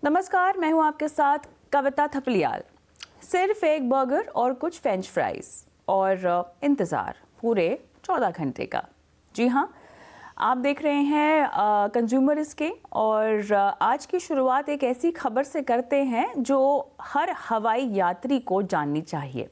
नमस्कार, मैं हूं आपके साथ कविता थपलियाल। सिर्फ एक बर्गर और कुछ फ्रेंच फ्राइज और इंतज़ार पूरे 14 घंटे का। जी हाँ, आप देख रहे हैं कंज्यूमर इसके और आज की शुरुआत एक ऐसी खबर से करते हैं जो हर हवाई यात्री को जाननी चाहिए।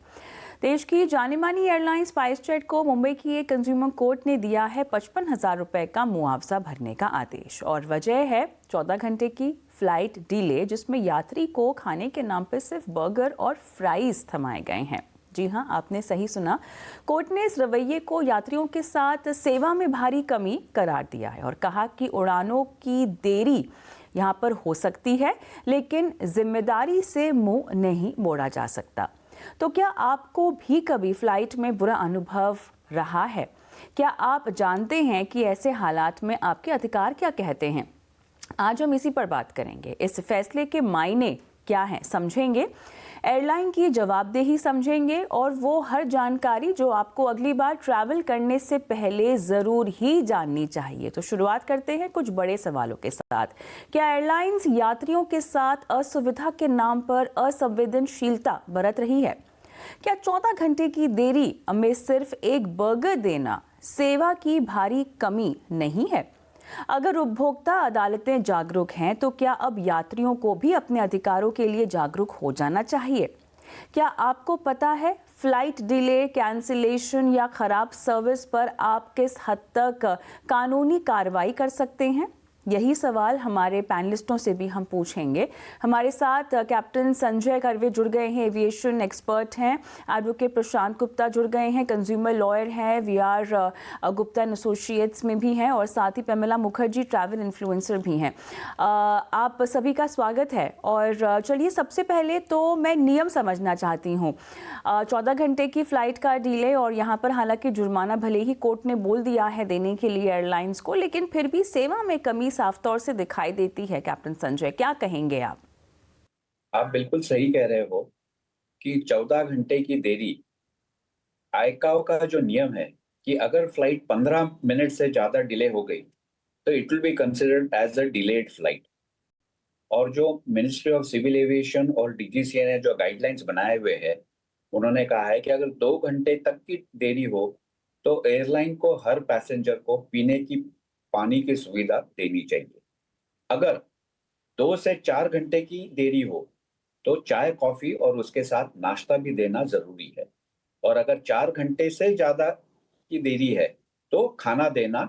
देश की जानी मानी एयरलाइन स्पाइसजेट को मुंबई की एक कंज्यूमर कोर्ट ने दिया है 55,000 रुपए का मुआवजा भरने का आदेश और वजह है 14 घंटे की फ्लाइट डिले, जिसमें यात्री को खाने के नाम पर सिर्फ बर्गर और फ्राइज थमाए गए हैं। जी हाँ, आपने सही सुना। कोर्ट ने इस रवैये को यात्रियों के साथ सेवा में भारी कमी करार दिया है और कहा कि उड़ानों की देरी यहाँ पर हो सकती है, लेकिन जिम्मेदारी से मुंह नहीं मोड़ा जा सकता। तो क्या आपको भी कभी फ्लाइट में बुरा अनुभव रहा है? क्या आप जानते हैं कि ऐसे हालात में आपके अधिकार क्या कहते हैं? आज हम इसी पर बात करेंगे। इस फैसले के मायने क्या हैं समझेंगे, एयरलाइन की जवाबदेही समझेंगे और वो हर जानकारी जो आपको अगली बार ट्रैवल करने से पहले ज़रूर ही जाननी चाहिए। तो शुरुआत करते हैं कुछ बड़े सवालों के साथ। क्या एयरलाइंस यात्रियों के साथ असुविधा के नाम पर असंवेदनशीलता बरत रही है? क्या 14 घंटे की देरी में सिर्फ एक बर्गर देना सेवा की भारी कमी नहीं है? अगर उपभोक्ता अदालतें जागरूक हैं, तो क्या अब यात्रियों को भी अपने अधिकारों के लिए जागरूक हो जाना चाहिए? क्या आपको पता है फ्लाइट डिले, कैंसिलेशन या खराब सर्विस पर आप किस हद तक कानूनी कार्रवाई कर सकते हैं? यही सवाल हमारे पैनलिस्टों से भी हम पूछेंगे। हमारे साथ कैप्टन संजय कर्वे जुड़ गए हैं, एविएशन एक्सपर्ट हैं। एडवोकेट प्रशांत गुप्ता जुड़ गए हैं, कंज्यूमर लॉयर हैं, वीआर गुप्ता एंड एसोसिएट्स में भी हैं, और साथ ही पेमिला मुखर्जी ट्रैवल इन्फ्लुएंसर भी हैं। आप सभी का स्वागत है। और चलिए, सबसे पहले तो मैं नियम समझना चाहती हूँ। 14 घंटे की फ्लाइट का डिले और यहाँ पर हालांकि जुर्माना भले ही कोर्ट ने बोल दिया है देने के लिए एयरलाइंस को, लेकिन फिर भी सेवा में कमी साफ तौर से दिखाई देती है। कैप्टन संजय, क्या कहेंगे आप? आप बिल्कुल सही कह रहे हो कि 14 घंटे की देरी, आईकाओ का जो नियम है कि अगर फ्लाइट 15 मिनट से ज़्यादा डिले हो गई, तो it will be considered as a delayed flight. और जो मिनिस्ट्री ऑफ सिविल एविएशन और डीजीसीए ने जो गाइडलाइंस बनाए हुए हैं, उन्होंने कहा है कि अगर 2 घंटे तक की देरी हो, तो एयरलाइन को हर पैसेंजर को पीने की पानी की सुविधा देनी चाहिए। अगर 2 से 4 घंटे की देरी हो, तो चाय, कॉफ़ी और उसके साथ नाश्ता भी देना ज़रूरी है। और अगर 4 घंटे से ज़्यादा की देरी है, तो खाना देना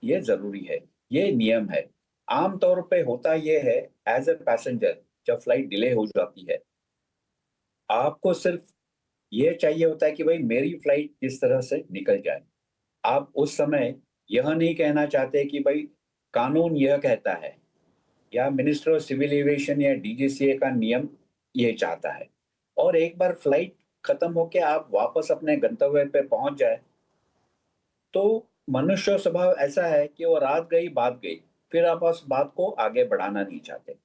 ये ज़रूरी है। ये नियम है। आम तौर पे होता ये है, एज़ अ पैसेंजर जब फ्लाइट डिले हो जाती है, आपको सिर्फ़ ये चाहिए होता है कि भई मेरी फ्लाइट किस तरह से निकल जाए। आप उस समय यह नहीं कहना चाहते कि भई कानून यह कहता है या मिनिस्टर ऑफ सिविल एविएशन या डीजीसीए का नियम ये चाहता है। और एक बार फ्लाइट खत्म होके आप वापस अपने गंतव्य पे पहुंच जाए, तो मनुष्य स्वभाव ऐसा है कि वो रात गई बात गई, फिर आप उस बात को आगे बढ़ाना नहीं चाहते।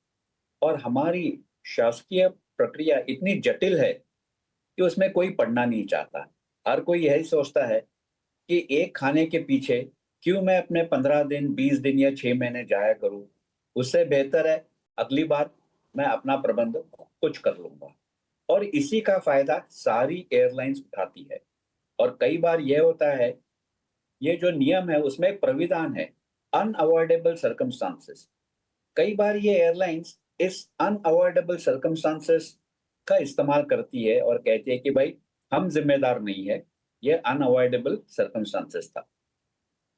और हमारी शासकीय प्रक्रिया इतनी जटिल है कि उसमें कोई पढ़ना नहीं चाहता। हर कोई यही सोचता है कि एक खाने के पीछे क्यों मैं अपने 15 दिन, 20 दिन या 6 महीने जाया करूं। उससे बेहतर है अगली बार मैं अपना प्रबंध कुछ कर लूंगा। और इसी का फायदा सारी एयरलाइंस उठाती है। और कई बार यह होता है, ये जो नियम है उसमें एक प्राविधान है, अनअवॉइडेबल सर्कमस्टांसेस। कई बार ये एयरलाइंस इस अनअवॉइडेबल सर्कमस्टांसेस का इस्तेमाल करती है और कहती है कि भाई हम जिम्मेदार नहीं है, ये अनअवॉइडेबल सर्कमस्टांसेस था।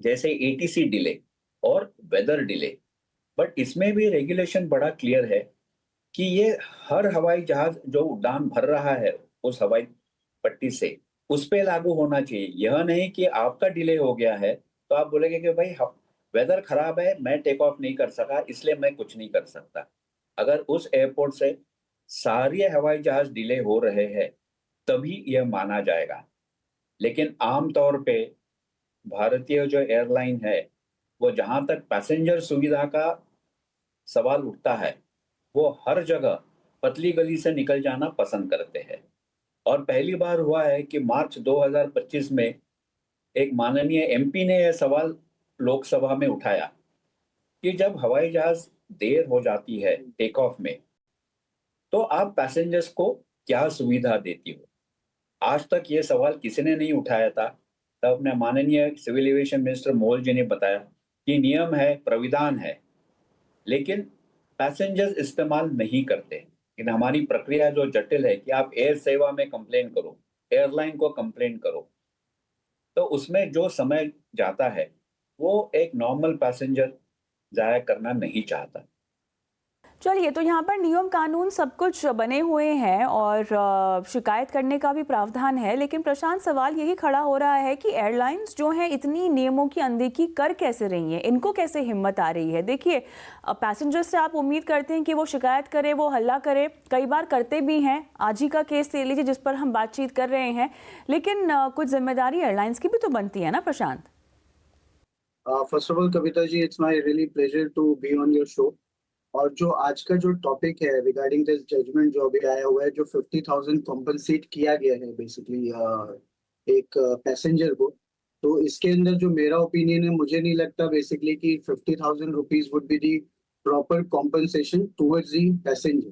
जैसे एटीसी डिले और वेदर डिले। बट इसमें भी रेगुलेशन बड़ा क्लियर है कि ये हर हवाई जहाज जो उड़ान भर रहा है उस हवाई पट्टी से, उस पे लागू होना चाहिए। यह नहीं कि आपका डिले हो गया है तो आप बोलेंगे कि भाई वेदर खराब है, मैं टेक ऑफ नहीं कर सका, इसलिए मैं कुछ नहीं कर सकता। अगर उस एयरपोर्ट से सारे हवाई जहाज डिले हो रहे हैं, तभी यह माना जाएगा। लेकिन आम तौर पे भारतीय जो एयरलाइन है, वो जहां तक पैसेंजर सुविधा का सवाल उठता है, वो हर जगह पतली गली से निकल जाना पसंद करते हैं। और पहली बार हुआ है कि मार्च 2025 में एक माननीय एमपी ने यह सवाल लोकसभा में उठाया कि जब हवाई जहाज देर हो जाती है टेक ऑफ में, तो आप पैसेंजर्स को क्या सुविधा देती हो? आज तक ये सवाल किसी ने नहीं उठाया था। तब अपने माननीय सिविल एविएशन मिनिस्टर मोल जी ने बताया कि नियम है, प्राविधान है, लेकिन पैसेंजर्स इस्तेमाल नहीं करते। लेकिन हमारी प्रक्रिया जो जटिल है कि आप एयर सेवा में कंप्लेन करो, एयरलाइन को कंप्लेन करो, तो उसमें जो समय जाता है, वो एक नॉर्मल पैसेंजर ज़ाया करना नहीं चाहता। चलिए, तो यहाँ पर नियम कानून सब कुछ बने हुए हैं और शिकायत करने का भी प्रावधान है, लेकिन प्रशांत सवाल यही खड़ा हो रहा है कि एयरलाइंस जो हैं इतनी नियमों की अनदेखी कर कैसे रही हैं, इनको कैसे हिम्मत आ रही है। देखिए, पैसेंजर से आप उम्मीद करते हैं कि वो शिकायत करे, वो हल्ला करे, कई बार करते भी हैं। आज ही का केस ले लीजिए जिस पर हम बातचीत कर रहे हैं, लेकिन कुछ जिम्मेदारी एयरलाइंस की भी तो बनती है ना Prashant. First of all Kavita ji, it's my really pleasure to be on your show. और जो आज का जो टॉपिक है रिगार्डिंग दिस जजमेंट जो अभी आया हुआ है, जो 50,000 कॉम्पनसेट किया गया है बेसिकली एक पैसेंजर को, तो इसके अंदर जो मेरा ओपिनियन है, मुझे नहीं लगता बेसिकली कि 50,000 rupees would be the proper compensation towards the passenger.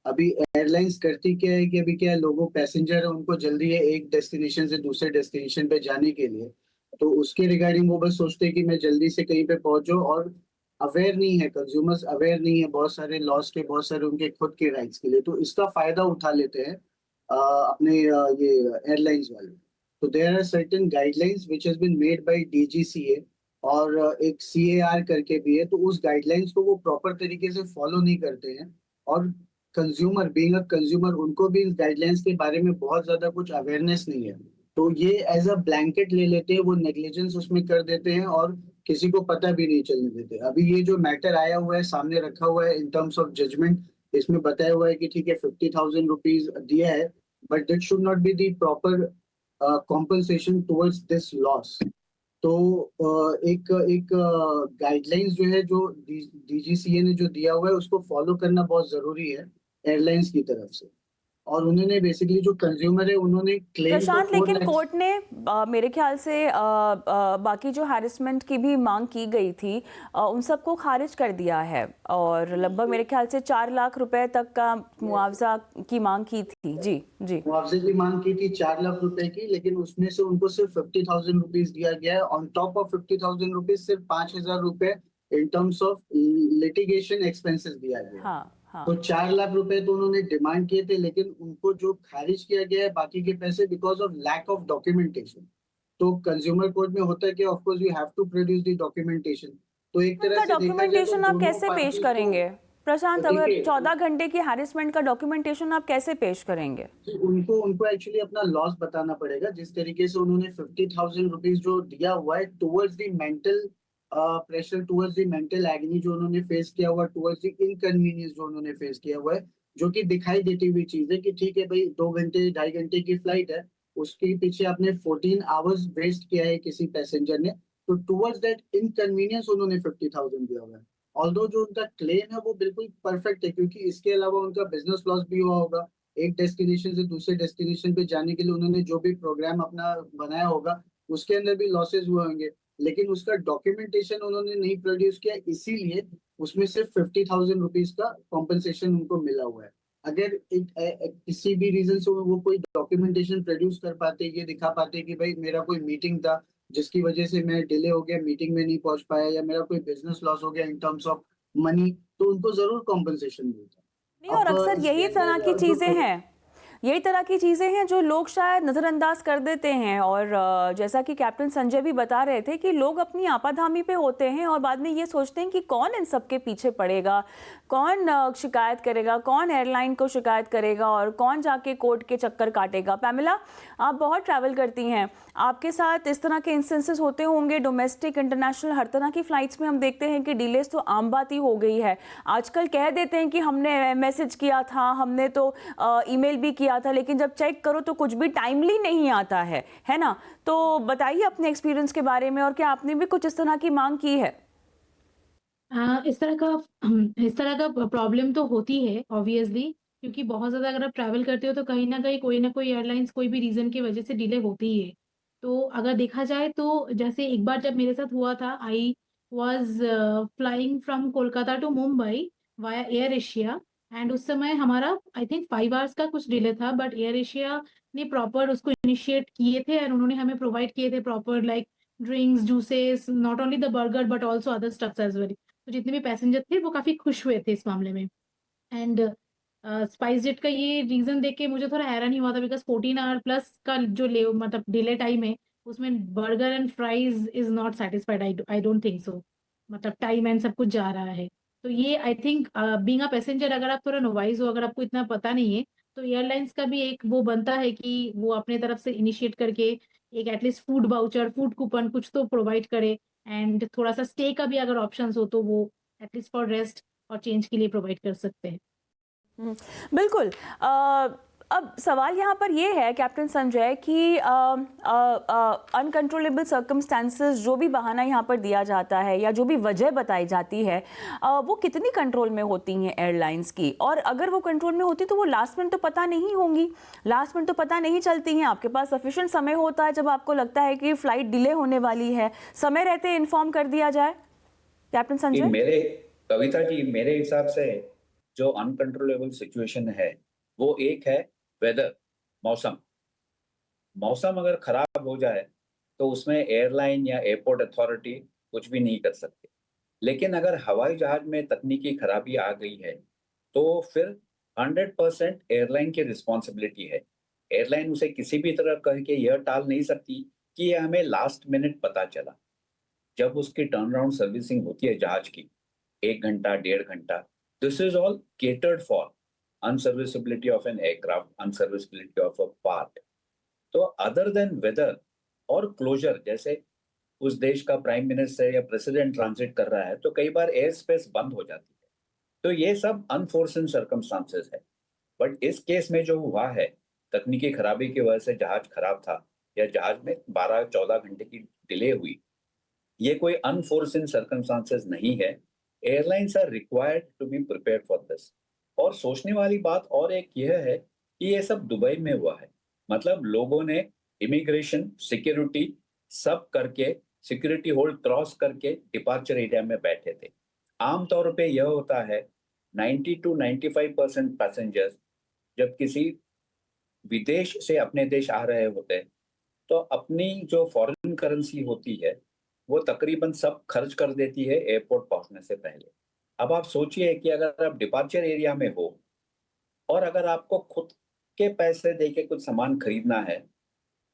अभी एयरलाइंस करती क्या है कि अभी क्या है, लोगों पैसेंजर है उनको जल्दी है एक डेस्टिनेशन से दूसरे डेस्टिनेशन पे जाने के लिए, तो उसके रिगार्डिंग वो बस सोचते हैं कि मैं जल्दी से कहीं पे पहुंचूं, और अवेयर नहीं है, कंज्यूमर्स अवेयर नहीं है बहुत सारे लॉस के, बहुत सारे उनके खुद के राइट्स के लिए, तो इसका फायदा उठा लेते हैं अपने ये एयरलाइंस वाले। तो there are certain guidelines which has been made by DGCA, और एक सीएआर करके भी है, तो उस गाइडलाइंस को वो प्रॉपर तरीके से फॉलो नहीं करते हैं। और कंज्यूमर बीइंग अ कंज्यूमर, उनको भी इस गाइडलाइंस के बारे में बहुत ज्यादा कुछ अवेयरनेस नहीं है, तो ये एज अ ब्लैंकेट ले लेते हैं, वो नेग्लिजेंस उसमें कर देते हैं और किसी को पता भी नहीं चलने देते। अभी ये जो मैटर आया हुआ है, सामने रखा हुआ है इन टर्म्स ऑफ जजमेंट, इसमें बताया हुआ है कि ठीक है 50,000 रुपीज दिया है, but that should not be the proper compensation towards this loss. तो एक एक गाइडलाइंस जो है, जो डीजीसीए ने जो दिया हुआ है, उसको फॉलो करना बहुत जरूरी है एयरलाइंस की तरफ से। और उन्होंने बेसिकली जो कंज्यूमर है, उन्होंने क्लेम तो प्रशांत, 4 लेकिन लाख। कोर्ट ने मेरे ख्याल से बाकी जो हैरेसमेंट की भी मांग की गई थी उन सबको खारिज कर दिया है, और लगभग मेरे ख्याल से 4 लाख रुपए तक का मुआवजा की मांग की थी। जी जी। मुआवजे की मांग की थी 4 लाख रुपए की, लेकिन उसमें से उनको सिर्फ 50,000 रुपीज दिया गया है। ऑन टॉप ऑफ 50,000 रुपीज सिर्फ 5,000 रुपए in terms of litigation expenses दिया गया है। हाँ हाँ। तो 4 लाख रुपए तो उन्होंने डिमांड किए थे, लेकिन उनको जो खारिज किया गया है बाकी के पैसे, because of lack of documentation. तो कंज्यूमर कोर्ट में होता है कि of course you have to produce the documentation. तो एक तरह उनका से देखा जाए तो डॉक्यूमेंटेशन आप दोनों कैसे पेश पार्टी को, करेंगे प्रशांत? अगर देखिए 14 घंटे की हैरेसमेंट का डॉक्यूमेंटेशन आप कैसे पेश करेंगे? उनको उनको एक्चुअली अपना लॉस बताना पड़ेगा, जिस तरीके से उन्होंने 50,000 रुपीज जो दिया हुआ है towards the mental pressure, towards the mental agony जो उन्होंने फेस किया हुआ, टुवर्ड्स द इनकन्वीनियंस जो उन्होंने फेस किया हुआ है, जो कि दिखाई देती हुई चीज है कि ठीक है भाई, 2 घंटे 2.5 घंटे की फ्लाइट है, उसके पीछे आपने 14 आवर्स वेस्ट किया है किसी पैसेंजर ने, तो टुवर्ड्स दैट इनकन्वीनियंस उन्होंने 50,000 दिया हुआ है। ऑल्दो जो उनका क्लेम है वो बिल्कुल परफेक्ट है, क्योंकि इसके अलावा उनका बिजनेस लॉस भी हुआ होगा, एक डेस्टिनेशन से दूसरे डेस्टिनेशन पे जाने के लिए उन्होंने जो भी प्रोग्राम अपना बनाया होगा, उसके अंदर भी लॉसेस हुए होंगे, लेकिन उसका डॉक्यूमेंटेशन उन्होंने नहीं प्रोड्यूस किया, इसीलिए उसमें सिर्फ 50,000 रुपीज का कॉम्पनसेशन उनको मिला हुआ है। अगर किसी भी रीजन से वो कोई डॉक्यूमेंटेशन प्रोड्यूस कर पाते, ये दिखा पाते कि भाई मेरा कोई मीटिंग था जिसकी वजह से मैं डिले हो गया, मीटिंग में नहीं पहुंच पाया, या मेरा कोई बिजनेस लॉस हो गया इन टर्म्स ऑफ मनी, तो उनको जरूर कॉम्पनसेशन मिलता। नहीं, और अब अक्सर इसके यही तरह की अंदर चीजें जो हैं, यही तरह की चीज़ें हैं जो लोग शायद नज़रअंदाज कर देते हैं। और जैसा कि कैप्टन संजय भी बता रहे थे कि लोग अपनी आपाधामी पे होते हैं और बाद में ये सोचते हैं कि कौन इन सब के पीछे पड़ेगा, कौन शिकायत करेगा, कौन एयरलाइन को शिकायत करेगा और कौन जाके कोर्ट के चक्कर काटेगा। पैमिला, आप बहुत ट्रैवल करती हैं, आपके साथ इस तरह के इंस्टेंसेस होते होंगे, डोमेस्टिक इंटरनेशनल हर तरह की फ़्लाइट्स में हम देखते हैं कि डिलेस तो आम बात ही हो गई है। आजकल कह देते हैं कि हमने मैसेज किया था, हमने तो ईमेल भी किया था, लेकिन जब चेक करो तो कुछ भी टाइमली नहीं आता है ना? तो बताइए अपने एक्सपीरियंस के बारे में, और क्या आपने भी कुछ इस तरह की मांग की है? इस तरह का प्रॉब्लम तो होती है ऑब्वियसली, क्योंकि बहुत ज़्यादा अगर आप ट्रैवल करते हो तो कहीं न कहीं कोई ना कोई एयरलाइंस कोई भी रीज़न की वजह से डिले होती ही है। तो अगर देखा जाए तो जैसे एक बार जब मेरे साथ हुआ था, आई was flying from Kolkata to Mumbai via Air Asia, and उस समय हमारा आई थिंक 5 आवर्स का कुछ डिले था, बट एयर एशिया ने प्रॉपर उसको इनिशिएट किए थे एंड उन्होंने हमें प्रोवाइड किए थे proper like drinks, juices, not only the burger but also other stuffs as well. तो जितने भी पैसेंजर थे वो काफी खुश हुए थे इस मामले में। एंड स्पाइस जेट का ये रीजन देख के मुझे थोड़ा हैरान ही हुआ था, बिकॉज 14 आवर प्लस का जो ले मतलब डिले टाइम है उसमें burger and fries is not satisfied, I don't think so. मतलब टाइम एंड सब कुछ जा रहा है। तो ये I think being a passenger, अगर आप थोड़ा नोवाइज हो, अगर आपको इतना पता नहीं है, तो एयरलाइंस का भी एक वो बनता है कि वो अपने तरफ से इनिशिएट करके एक at least food voucher, food coupon कुछ तो प्रोवाइड करे, एंड थोड़ा सा स्टे का भी अगर ऑप्शंस हो तो वो एटलीस्ट फॉर रेस्ट और चेंज के लिए प्रोवाइड कर सकते हैं। बिल्कुल। अब सवाल यहाँ पर ये है कैप्टन संजय कि अनकंट्रोलेबल सर्कमस्टांसेस जो भी बहाना यहाँ पर दिया जाता है या जो भी वजह बताई जाती है वो कितनी कंट्रोल में होती हैं एयरलाइंस की, और अगर वो कंट्रोल में होती तो वो लास्ट मिनट तो पता नहीं होंगी, लास्ट मिनट तो पता नहीं चलती हैं। आपके पास सफिशिएंट समय होता है जब आपको लगता है कि फ्लाइट डिले होने वाली है, समय रहते इन्फॉर्म कर दिया जाए। कैप्टन संजय। कविता जी, मेरे हिसाब से जो अनकंट्रोलेबल सिचुएशन है वो एक है वेदर, मौसम। मौसम अगर खराब हो जाए तो उसमें एयरलाइन या एयरपोर्ट अथॉरिटी कुछ भी नहीं कर सकते। लेकिन अगर हवाई जहाज में तकनीकी खराबी आ गई है तो फिर 100% एयरलाइन की रिस्पॉन्सिबिलिटी है। एयरलाइन उसे किसी भी तरह करके यह टाल नहीं सकती कि यह हमें लास्ट मिनट पता चला। जब उसकी टर्न अराउंड सर्विसिंग होती है जहाज की 1 घंटा 1.5 घंटा, this is all catered for unserviceability of an aircraft, unserviceability of a part. तो अदर देन वेदर और क्लोजर, जैसे उस देश का प्राइम मिनिस्टर या प्रेसिडेंट ट्रांजिट कर रहा है तो कई बार एयर स्पेस बंद हो जाती है, तो ये सब अनफोर्सन सर्कमस्टांसेस है। बट इस केस में जो हुआ है, तकनीकी खराबी की वजह से जहाज खराब था या जहाज में 12-14 घंटे की डिले हुई, ये कोई अनफोर्सिन सर्कमस्टांसेस नहीं है। Airlines are required to be prepared for this. और सोचने वाली बात और एक यह है कि ये सब दुबई में हुआ है। मतलब लोगों ने इमिग्रेशन, सिक्योरिटी सब करके, सिक्योरिटी होल्ड क्रॉस करके डिपार्चर एरिया में बैठे थे। आमतौर पे यह होता है 90 to 95% पैसेंजर्स जब किसी विदेश से अपने देश आ रहे होते हैं तो अपनी जो फॉरेन करेंसी होती है वो तकरीबन सब खर्च कर देती है एयरपोर्ट पहुंचने से पहले। अब आप सोचिए कि अगर आप डिपार्चर एरिया में हो और अगर आपको खुद के पैसे देके कुछ सामान खरीदना है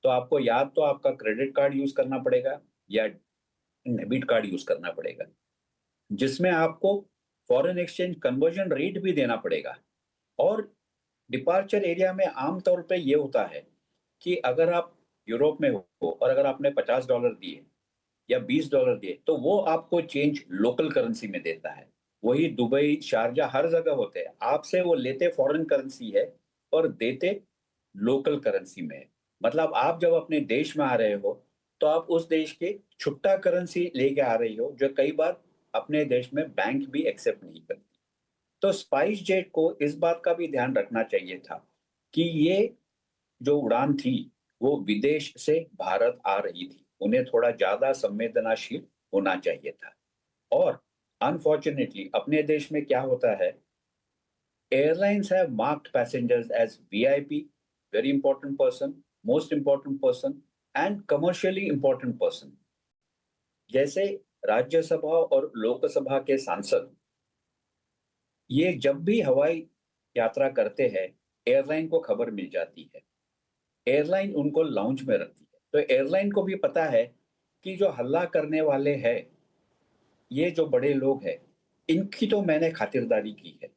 तो आपको या तो आपका क्रेडिट कार्ड यूज करना पड़ेगा या डेबिट कार्ड यूज करना पड़ेगा, जिसमें आपको फॉरेन एक्सचेंज कन्वर्जन रेट भी देना पड़ेगा। और डिपार्चर एरिया में आमतौर पे ये होता है कि अगर आप यूरोप में हो और अगर आपने $50 दिए या $20 दिए तो वो आपको चेंज लोकल करेंसी में देता है। वही दुबई, शारजा, हर जगह होते हैं। आपसे वो लेते फॉरेन करेंसी है और देते लोकल करेंसी में है। मतलब आप जब अपने देश में आ रहे हो तो आप उस देश के छुट्टा करेंसी लेके आ रही हो, जो कई बार अपने देश में बैंक भी एक्सेप्ट नहीं करती। तो स्पाइस जेट को इस बात का भी ध्यान रखना चाहिए था कि ये जो उड़ान थी वो विदेश से भारत आ रही थी, उन्हें थोड़ा ज्यादा संवेदनशील होना चाहिए था। और अनफॉर्चुनेटली अपने देश में क्या होता है, airlines have marked passengers as VIP, very important person, most important person and commercially important person. जैसे राज्यसभा और लोकसभा के सांसद ये जब भी हवाई यात्रा करते हैं एयरलाइन को खबर मिल जाती है, एयरलाइन उनको लाउंज में रखती है। तो एयरलाइन को भी पता है कि जो हल्ला करने वाले हैं ये जो बड़े लोग हैं इनकी तो मैंने खातिरदारी की है,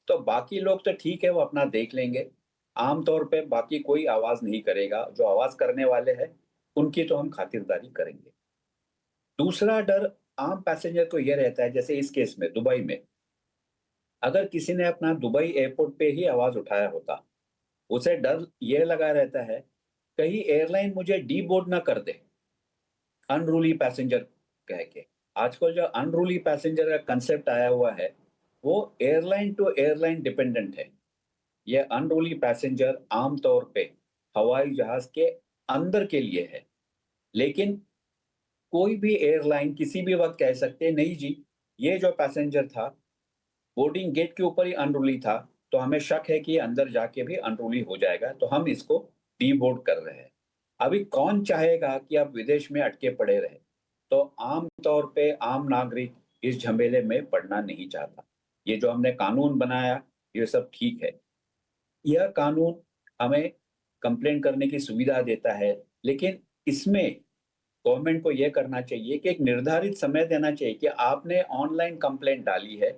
तो बाकी लोग तो ठीक है वो अपना देख लेंगे। आमतौर पे बाकी कोई आवाज नहीं करेगा, जो आवाज करने वाले हैं उनकी तो हम खातिरदारी करेंगे। दूसरा डर आम पैसेंजर को यह रहता है, जैसे इस केस में दुबई में अगर किसी ने अपना दुबई एयरपोर्ट पे ही आवाज उठाया होता, उसे डर यह लगा रहता है कहीं एयरलाइन मुझे डी बोर्ड ना कर दे अनरूली पैसेंजर कह के। आजकल जो अनरूली पैसेंजर का कंसेप्ट आया हुआ है वो एयरलाइन टू एयरलाइन डिपेंडेंट है। ये अनरूली पैसेंजर आमतौर पे हवाई जहाज के अंदर के लिए है, लेकिन कोई भी एयरलाइन किसी भी वक्त कह सकते हैं, नहीं जी, ये जो पैसेंजर था बोर्डिंग गेट के ऊपर ही अनरूली था, तो हमें शक है कि अंदर जाके भी अनरूली हो जाएगा, तो हम इसको डीबोर्ड कर रहे हैं। अभी कौन चाहेगा कि आप विदेश में अटके पड़े रहे? तो आम तौर पे आम नागरिक इस झमेले में पड़ना नहीं चाहता। ये जो हमने कानून बनाया, ये सब ठीक है। यह कानून हमें कंप्लेन करने की सुविधा देता है, लेकिन इसमें गवर्नमेंट को यह करना चाहिए कि एक निर्धारित समय देना चाहिए कि आपने ऑनलाइन कंप्लेंट डाली है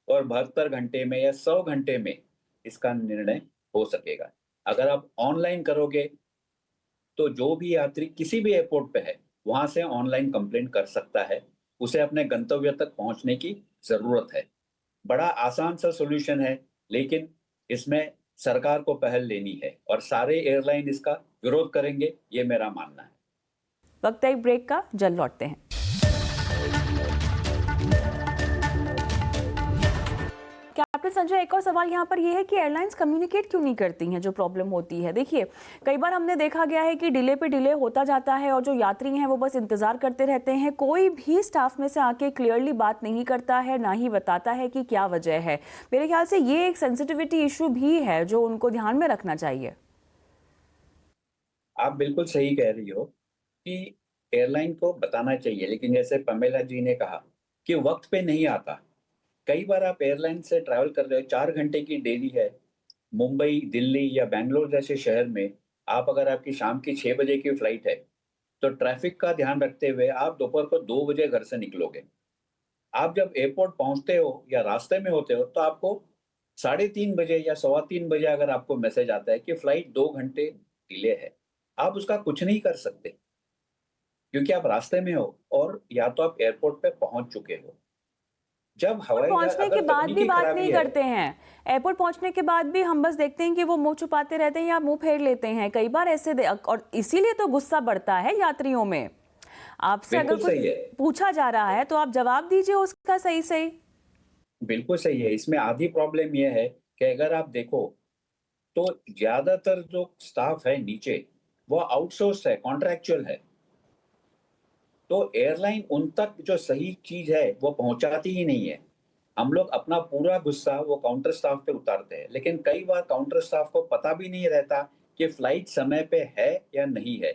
और 72 घंटे में या 100 घंटे में इसका निर्णय हो सकेगा। अगर आप ऑनलाइन करोगे तो जो भी यात्री किसी भी एयरपोर्ट पे है, वहां से ऑनलाइन कंप्लेंट कर सकता है। उसे अपने गंतव्य तक पहुंचने की जरूरत है। बड़ा आसान सा सॉल्यूशन है, लेकिन इसमें सरकार को पहल लेनी है और सारे एयरलाइन इसका विरोध करेंगे, ये मेरा मानना है। वक्त है एक ब्रेक का, जल्द लौटते हैं। कैप्टन संजय, एक और सवाल यहाँ पर ये है कि एयरलाइंस कम्युनिकेट क्यों नहीं करती हैं जो प्रॉब्लम होती है? देखिए, कई बार हमने देखा गया है कि डिले पे डिले होता जाता है और जो यात्री हैं वो बस इंतजार करते रहते हैं। कोई भी स्टाफ में से आके क्लियरली बात नहीं करता है, ना ही बताता है कि क्या वजह है। मेरे ख्याल से ये एक सेंसिटिविटी इशू भी है जो उनको ध्यान में रखना चाहिए। आप बिल्कुल सही कह रही हो कि एयरलाइन को बताना चाहिए, लेकिन जैसे पमेला जी ने कहा कि वक्त पे नहीं आता। कई बार आप एयरलाइन से ट्रैवल कर रहे हो, 4 घंटे की देरी है, मुंबई, दिल्ली या बैंगलोर जैसे शहर में आप अगर आपकी शाम की 6 बजे की फ्लाइट है, तो ट्रैफिक का ध्यान रखते हुए आप दोपहर को 2 बजे घर से निकलोगे। आप जब एयरपोर्ट पहुंचते हो या रास्ते में होते हो, तो आपको 3:30 बजे या 3:15 बजे अगर आपको मैसेज आता है कि फ्लाइट 2 घंटे डिले है, आप उसका कुछ नहीं कर सकते, क्योंकि आप रास्ते में हो और या तो आप एयरपोर्ट पे पहुंच चुके हो। जब हवाई जहाज पहुंचने के अगर बाद भी तकनीकी बात खराबी नहीं है, करते हैं। एयरपोर्ट पहुंचने के बाद भी हम बस देखते हैं कि वो मुंह छुपाते रहते हैं या मुंह फेर लेते हैं। कई बार ऐसे और इसीलिए तो गुस्सा बढ़ता है यात्रियों में। आपसे अगर बिल्कुल कुछ सही है। पूछा जा रहा है तो आप जवाब दीजिए उसका सही सही। बिल्कुल सही है। इसमें आधी प्रॉब्लम यह है कि अगर आप देखो तो ज्यादातर जो स्टाफ है नीचे, वो आउटसोर्स है, कॉन्ट्रैक्चुअल है। तो एयरलाइन उन तक जो सही चीज है वो पहुंचाती ही नहीं है। हम लोग अपना पूरा गुस्सा वो काउंटर स्टाफ पे उतारते हैं, लेकिन कई बार काउंटर स्टाफ को पता भी नहीं रहता कि फ्लाइट समय पे है या नहीं है।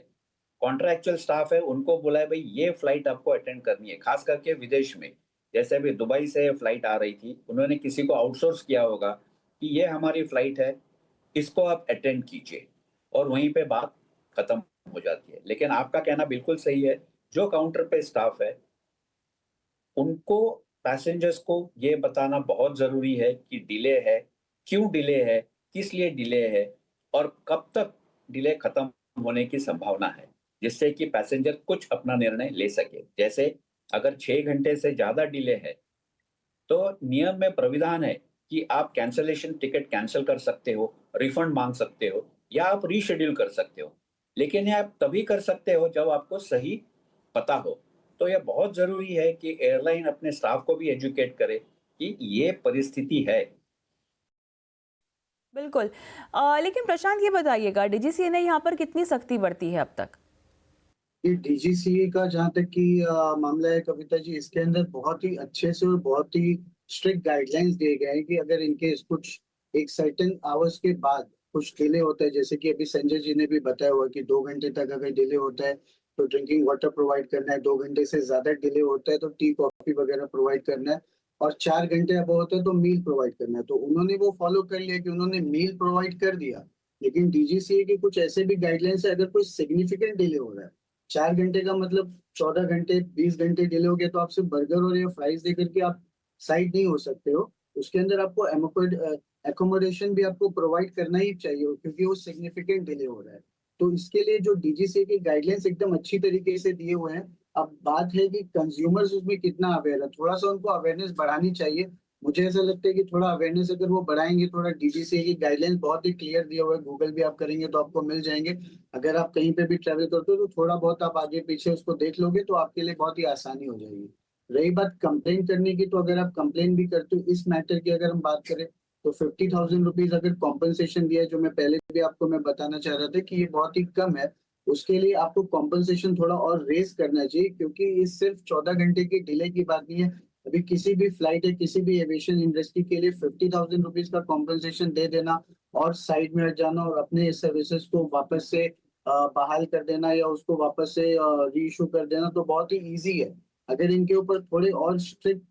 कॉन्ट्रैक्चुअल स्टाफ है, उनको बोला है भाई ये फ्लाइट आपको अटेंड करनी है, खास करके विदेश में। जैसे अभी दुबई से फ्लाइट आ रही थी, उन्होंने किसी को आउटसोर्स किया होगा कि ये हमारी फ्लाइट है, इसको आप अटेंड कीजिए, और वहीं पे बात खत्म हो जाती है। लेकिन आपका कहना बिल्कुल सही है, जो काउंटर पे स्टाफ है उनको पैसेंजर्स को ये बताना बहुत ज़रूरी है कि डिले है, क्यों डिले है, किस लिए डिले है और कब तक डिले खत्म होने की संभावना है, जिससे कि पैसेंजर कुछ अपना निर्णय ले सके। जैसे अगर 6 घंटे से ज़्यादा डिले है, तो नियम में प्राविधान है कि आप कैंसलेशन टिकट कैंसल कर सकते हो, रिफंड माँग सकते हो या आप रीशेड्यूल कर सकते हो। लेकिन ये आप तभी कर सकते हो जब आपको सही पता हो। तो यह बहुत ज़रूरी है कि एयरलाइन अपने स्टाफ को भी एजुकेट करे कि ये परिस्थिति है। बिल्कुल। लेकिन प्रशांत, ये बताइएगा, डीजीसीए ने यहाँ पर कितनी सख्ती बरती है अब तक? ये डीजीसीए का जहाँ तक कि मामला है कविता जी, इसके अंदर बहुत ही अच्छे से और बहुत ही स्ट्रिक्ट गाइडलाइंस दिए गए हैं कि अगर इनके कुछ एक सर्टेन आवर्स के बाद कुछ डिले होता है, जैसे कि अभी संजय जी ने भी बताया हुआ कि 2 घंटे तक अगर डिले होता है तो ड्रिंकिंग वाटर प्रोवाइड करना है, 2 घंटे से ज्यादा डिले होता है तो टी कॉफी वगैरह प्रोवाइड करना है, और 4 घंटे अब होता है तो मील प्रोवाइड करना है। तो उन्होंने वो फॉलो कर लिया कि उन्होंने मील प्रोवाइड कर दिया। लेकिन डीजीसीए के कुछ ऐसे भी गाइडलाइंस है, अगर कोई सिग्निफिकेंट डिले हो रहा है, 4 घंटे का मतलब 14 घंटे 20 घंटे डिले हो गया, तो आप सिर्फ बर्गर और या फ्राइज दे करके आप साइड नहीं हो सकते हो। उसके अंदर आपको एकोमोडेशन भी आपको प्रोवाइड करना ही चाहिए, क्योंकि वो सिग्निफिकेंट डिले हो रहा है। तो इसके लिए जो डीजीसीए के गाइडलाइंस एकदम अच्छी तरीके से दिए हुए हैं। अब बात है कि कंज्यूमर्स उसमें कितना अवेयर है, थोड़ा सा उनको अवेयरनेस बढ़ानी चाहिए। मुझे ऐसा लगता है कि थोड़ा अवेयरनेस अगर वो बढ़ाएंगे, थोड़ा डीजीसीए की गाइडलाइंस बहुत ही क्लियर दिया हुआ है, गूगल भी आप करेंगे तो आपको मिल जाएंगे। अगर आप कहीं पे भी ट्रैवल करते हो तो थोड़ा बहुत आप आगे पीछे उसको देख लोगे तो आपके लिए बहुत ही आसानी हो जाएगी। रही बात कंप्लेन करने की, तो अगर आप कंप्लेन भी करते हो इस मैटर की अगर हम बात करें, तो 50,000 रुपीज अगर कॉम्पनसेशन दिया है, जो मैं पहले भी आपको मैं बताना चाह रहा था कि ये बहुत ही कम है। उसके लिए आपको कॉम्पनसेशन थोड़ा और रेस करना चाहिए, क्योंकि ये सिर्फ 14 घंटे की डिले की बात नहीं है। अभी किसी भी फ्लाइट या किसी भी एविएशन इंडस्ट्री के लिए 50,000 रुपीज का कॉम्पनसेशन दे देना और साइड में हट जाना और अपने सर्विसेज को वापस से बहाल कर देना या उसको वापस से री इशू कर देना तो बहुत ही ईजी है। अगर इनके ऊपर थोड़े और स्ट्रिक्ट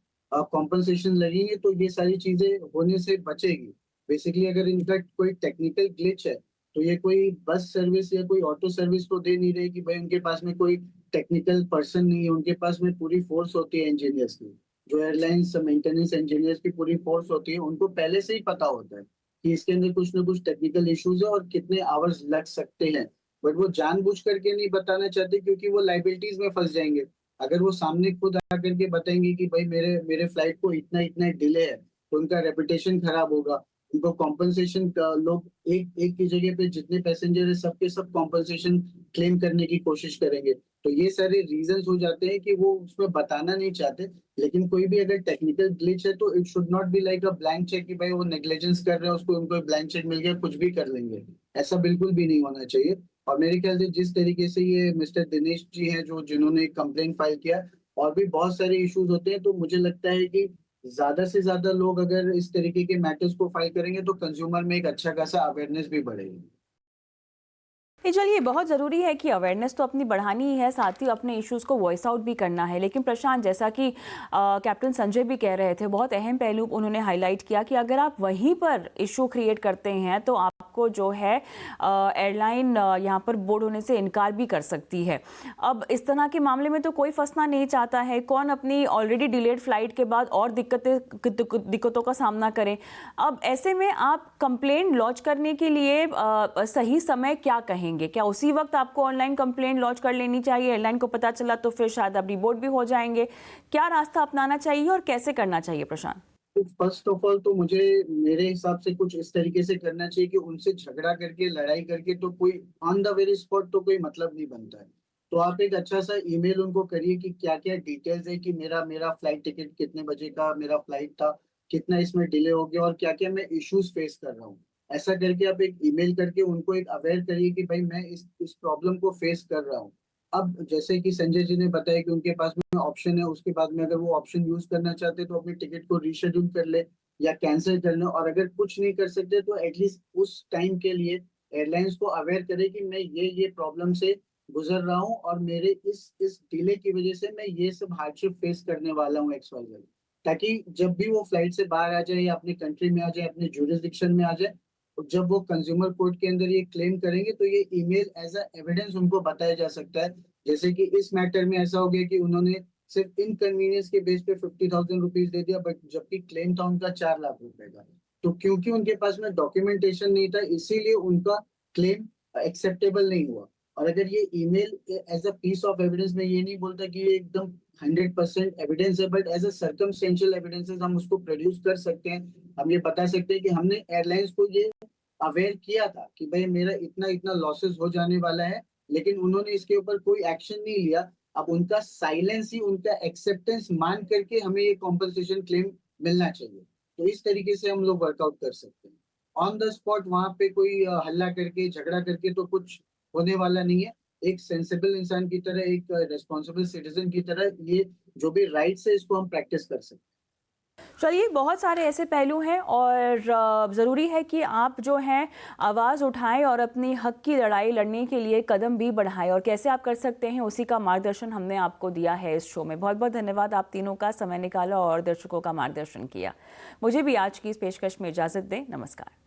कॉम्पनसेशन लगेंगे तो ये सारी चीजें होने से बचेगी। बेसिकली अगर इनका कोई टेक्निकल ग्लिच है तो ये कोई बस सर्विस या कोई ऑटो सर्विस तो दे नहीं रही कि भाई उनके पास में कोई टेक्निकल पर्सन नहीं है। उनके पास में पूरी फोर्स होती है इंजीनियर्स की, जो एयरलाइंस मेंटेनेंस इंजीनियर्स की पूरी फोर्स होती है। उनको पहले से ही पता होता है कि इसके अंदर कुछ ना कुछ टेक्निकल इश्यूज है और कितने आवर्स लग सकते हैं, बट वो जानबूझ करके नहीं बताना चाहते क्योंकि वो लाइबिलिटीज में फंस जाएंगे। अगर वो सामने खुद आकर के बताएंगे कि भाई मेरे मेरे फ्लाइट को इतना इतना डिले है तो उनका रेपुटेशन खराब होगा। उनको कॉम्पनसेशन लोग एक एक की जगह पे जितने पैसेंजर है सबके सब कॉम्पनसेशन क्लेम करने की कोशिश करेंगे। तो ये सारे रीजंस हो जाते हैं कि वो उसमें बताना नहीं चाहते। लेकिन कोई भी अगर टेक्निकल ग्लिच है तो it should not be like a blank cheque कि भाई वो नेग्लिजेंस कर रहे हैं, उसको उनको ब्लैंक चेक मिल गया कुछ भी कर लेंगे। ऐसा बिल्कुल भी नहीं होना चाहिए। और मेरे ख्याल से जिस तरीके से ये मिस्टर दिनेश जी हैं जो जिन्होंने कंप्लेंट फाइल किया, और भी बहुत सारे इश्यूज होते हैं, तो मुझे लगता है कि ज्यादा से ज्यादा लोग अगर इस तरीके के मैटर्स को फाइल करेंगे तो कंज्यूमर में एक अच्छा खासा अवेयरनेस भी बढ़ेगी। ये चलिए, बहुत ज़रूरी है कि अवेयरनेस तो अपनी बढ़ानी ही है, साथ ही अपने इश्यूज़ को वॉइस आउट भी करना है। लेकिन प्रशांत, जैसा कि कैप्टन संजय भी कह रहे थे, बहुत अहम पहलू उन्होंने हाईलाइट किया कि अगर आप वहीं पर इशू क्रिएट करते हैं तो आपको जो है एयरलाइन यहाँ पर बोर्ड होने से इनकार भी कर सकती है। अब इस तरह के मामले में तो कोई फंसना नहीं चाहता है, कौन अपनी ऑलरेडी डिलेड फ्लाइट के बाद और दिक्कतों का सामना करें। अब ऐसे में आप कंप्लेंट लॉन्च करने के लिए सही समय क्या कहेंगे? क्या उसी वक्त आपको ऑनलाइन कंप्लेंट लॉन्च कर लेनी चाहिए? एयरलाइन को पता चला तो फिर शायद आप रिपोर्ट भी हो जाएंगे। क्या रास्ता अपनाना चाहिए और कैसे करना चाहिए प्रशांत? तो फर्स्ट ऑफ ऑल तो मुझे मेरे हिसाब से कुछ इस तरीके से करना चाहिए कि उनसे झगड़ा करके लड़ाई करके तो कोई ऑन द वेरी स्पॉट तो कोई मतलब नहीं बनता है। तो आप एक अच्छा सा ईमेल उनको करिए कि क्या क्या डिटेल्स है, कि मेरा मेरा फ्लाइट टिकट कितने बजे का मेरा फ्लाइट था, कितना इसमें डिले हो गया और क्या क्या मैं इश्यूज फेस कर रहा हूँ। ऐसा करके आप एक ईमेल करके उनको एक अवेयर करिए कि भाई मैं इस प्रॉब्लम को फेस कर रहा हूँ। अब जैसे कि संजय जी ने बताया कि उनके पास में ऑप्शन है, उसके बाद में अगर वो ऑप्शन यूज करना चाहते तो अपनी टिकट को रीशेड्यूल कर ले या कैंसिल कर ले, और अगर कुछ नहीं कर सकते तो एटलीस्ट उस टाइम के लिए एयरलाइंस को अवेयर करे कि मैं ये प्रॉब्लम से गुजर रहा हूँ और मेरे इस डिले की वजह से मैं ये सब हार्डशिप फेस करने वाला हूँ XYZ, ताकि जब भी वो फ्लाइट से बाहर आ जाए या अपनी कंट्री में आ जाए, अपने जुरिस्डिक्शन में आ जाए, तो जब वो कंज्यूमर कोर्ट के अंदर ये क्लेम करेंगे तो ये ईमेल एज अ एविडेंस उनको बताया जा सकता है। जैसे कि इस मैटर में ऐसा हो गया कि उन्होंने सिर्फ इनकन्वीनियंस के बेस पे 50,000 रुपीज दे दिया, बट जबकि क्लेम था उनका 4 लाख रुपए का। तो क्योंकि उनके पास में डॉक्यूमेंटेशन नहीं था इसीलिए उनका क्लेम एक्सेप्टेबल नहीं हुआ। और अगर ये email as a piece of evidence, में ये नहीं बोलता कि ये एकदम 100% एविडेंस है, but as a circumstantial evidences हम उसको प्रोड्यूस कर सकते हैं। हम ये बता सकते हैं कि हमने एयरलाइंस को ये अवेयर किया था कि भाई मेरा इतना इतना लॉसेस हो जाने वाला है, लेकिन उन्होंने इसके ऊपर कोई एक्शन नहीं लिया। अब उनका साइलेंस ही उनका एक्सेप्टेंस मान करके हमें ये कॉम्पनसेशन क्लेम मिलना चाहिए। तो इस तरीके से हम लोग वर्कआउट कर सकते हैं। ऑन द स्पॉट वहां पे कोई हल्ला करके झगड़ा करके तो कुछ होने वाला नहीं है। एक सेंसिबल इंसान की तरह, एक रिस्पॉन्सिबल सिटीजन की तरह ये जो भी राइट्स है इसको हम प्रैक्टिस कर सकते हैं। चलिए, बहुत सारे ऐसे पहलू हैं और ज़रूरी है कि आप जो हैं आवाज़ उठाएं और अपनी हक की लड़ाई लड़ने के लिए कदम भी बढ़ाएं। और कैसे आप कर सकते हैं उसी का मार्गदर्शन हमने आपको दिया है इस शो में। बहुत बहुत धन्यवाद आप तीनों का, समय निकाला और दर्शकों का मार्गदर्शन किया। मुझे भी आज की इस पेशकश में इजाज़त दें। नमस्कार।